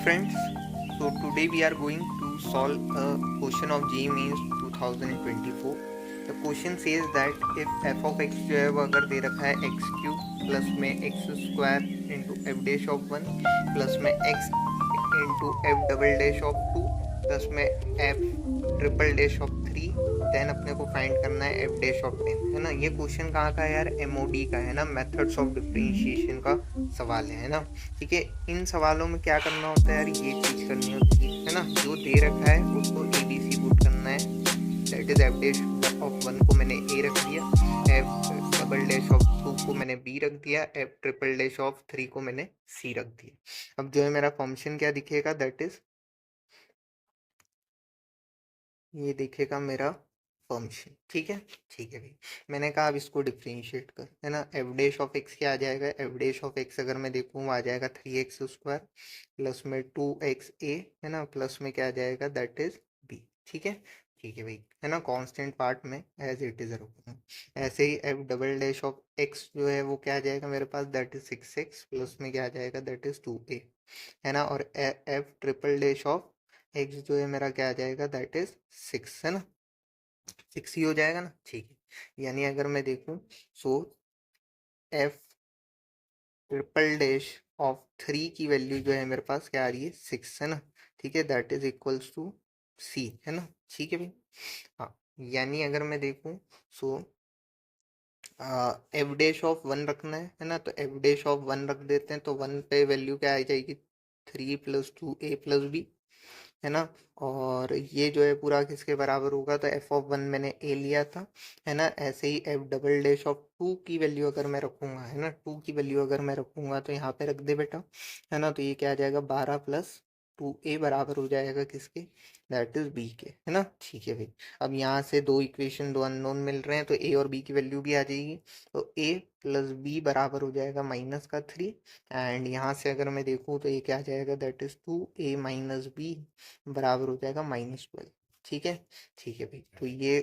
friends, so today we are going to solve a question of JEE Mains 2024. The question says that if f of x जो है वो अगर दे रखा है x cube plus में x square into F dash of 1 plus में x into F double dash of 2 प्लस में f triple dash of 3 then अपने को फाइंड करना है एफ डैश ऑफ 10, है ना। ये क्वेश्चन कहाँ का है यार? एमओडी का है ना, मेथड्स ऑफ डिफरेंशिएशन का सवाल है ना। ठीक है, इन सवालों में क्या करना होता है यार, ये चीज करनी होती है ना। जो दे रखा है उसको ABC पुट करना है, that is F dash of 1 को मैंने A रख दिया, एफ डबल डैश ऑफ 2 को मैंने B रख दिया, एफ ट्रिपल डैश ऑफ 3 को मैंने C रख दिया। अब जो है मेरा फंक्शन क्या दिखेगा, दैट इज ये दिखेगा मेरा फंक्शन। ठीक है, ठीक है भाई। मैंने कहा अब इसको डिफ्रेंशिएट कर, है ना। एफ डैश ऑफ एक्स क्या आ जाएगा? एफ डैश ऑफ एक्स अगर मैं देखूँ आ जाएगा 3x स्क्वायर प्लस में 2xa, है ना, प्लस में क्या आ जाएगा, दैट इज b। ठीक है, ठीक है भाई, है ना। कांस्टेंट पार्ट में एज इट इज रखूँगा। ऐसे ही F double dash of X जो है वो क्या आ जाएगा मेरे पास, दैट इज 6x प्लस में क्या आ जाएगा, दैट इज 2a, है ना। और F triple dash of X जो है मेरा क्या आ जाएगा, दैट इज 6, है ना। 6 ही हो जाएगा ना, ठीक है। यानी अगर मैं देखूं सो एफ ट्रिपल डैश ऑफ 3 की वैल्यू जो है मेरे पास क्या आ रही है, 6, है ना। ठीक है, दैट इज इक्वल्स टू सी, है ना। ठीक है भाई, हाँ। यानी अगर मैं देखूं सो एफ डैश ऑफ 1 रखना है ना, तो एफ डैश ऑफ 1 रख देते हैं, तो 1 पे वैल्यू क्या आ जाएगी, 3 प्लस 2a प्लस b, है ना। और ये जो है पूरा किसके बराबर होगा, तो एफ ऑफ 1 मैंने ए लिया था, है ना। ऐसे ही एफ डबल डैश ऑफ 2 की वैल्यू अगर मैं रखूंगा, है ना, 2 की वैल्यू अगर मैं रखूंगा तो यहाँ पे रख दे बेटा, है ना। तो ये क्या आ जाएगा, 12 प्लस 2a बराबर हो जाएगा किसके, दैट इज b के, है ना। ठीक है भाई। अब यहाँ से दो इक्वेशन, दो अननोन मिल रहे हैं, तो a और b की वैल्यू भी आ जाएगी। तो a प्लस बी बराबर हो जाएगा -3, एंड यहाँ से अगर मैं देखूँ तो ये क्या आ जाएगा, that is 2a minus B बराबर हो जाएगा -12। ठीक है, ठीक है भाई। तो ये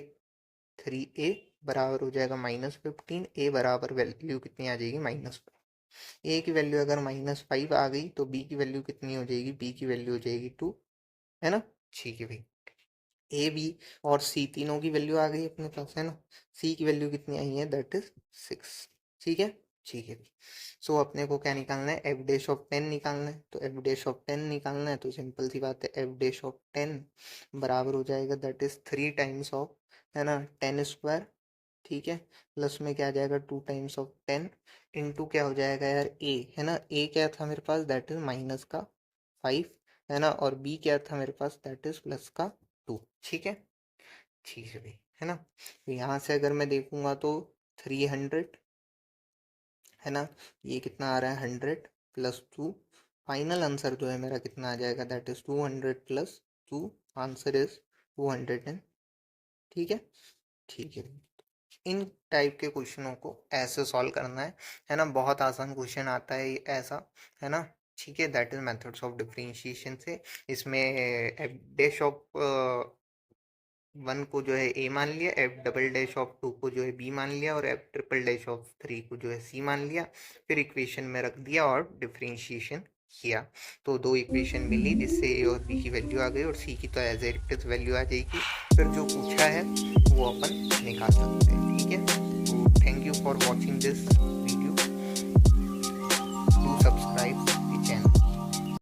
3a बराबर हो जाएगा -15, a बराबर वैल्यू कितनी आ जाएगी, -5। a की वैल्यू अगर -5 आ गई तो b की वैल्यू कितनी हो जाएगी, b की वैल्यू हो जाएगी 2, है ना। ठीक है भाई। ए बी और सी तीनों की वैल्यू आ गई अपने पास, है ना। सी की वैल्यू कितनी आई है, दैट इज 6। ठीक है, ठीक है। सो अपने को क्या निकालना है, एफ डैश ऑफ 10 निकालना है। तो एफ डैश ऑफ 10 निकालना है तो सिंपल सी बात है, एफ डैश ऑफ 10 बराबर हो जाएगा, दैट इज 3 टाइम्स ऑफ, है ना, 10 स्क्वायर। ठीक है, प्लस में क्या आ जाएगा, 2 टाइम्स ऑफ 10 इंटू क्या हो जाएगा यार, ए, है ना। ए क्या था मेरे पास, दैट इज -5, है ना। और बी क्या था मेरे पास, दैट इज +2। ठीक है, ठीक है भाई, है ना। तो यहाँ से अगर मैं देखूंगा तो 300, है ना। ये कितना आ रहा है, 100 प्लस 2। फाइनल आंसर जो है मेरा कितना आ जाएगा, that is 200 plus 2, answer is 210। ठीक है, ठीक है। इन टाइप के क्वेश्चनों को ऐसे सॉल्व करना है ना। बहुत आसान क्वेश्चन आता है ये ऐसा, है ना। ठीक है, that is methods of differentiation से। इसमें एफ डैश ऑफ 1 को जो है ए मान लिया, एफ डबल डैश ऑफ 2 को जो है बी मान लिया, और एफ ट्रिपल डैश ऑफ 3 को जो है सी मान लिया। फिर इक्वेशन में रख दिया और डिफरेंशिएशन किया, तो दो इक्वेशन मिली जिससे ए और बी की वैल्यू आ गई, और सी की तो एज इट इज वैल्यू आ जाएगी। फिर जो पूछा है वो अपन निकाल सकते हैं। ठीक है, तो thank you for watching this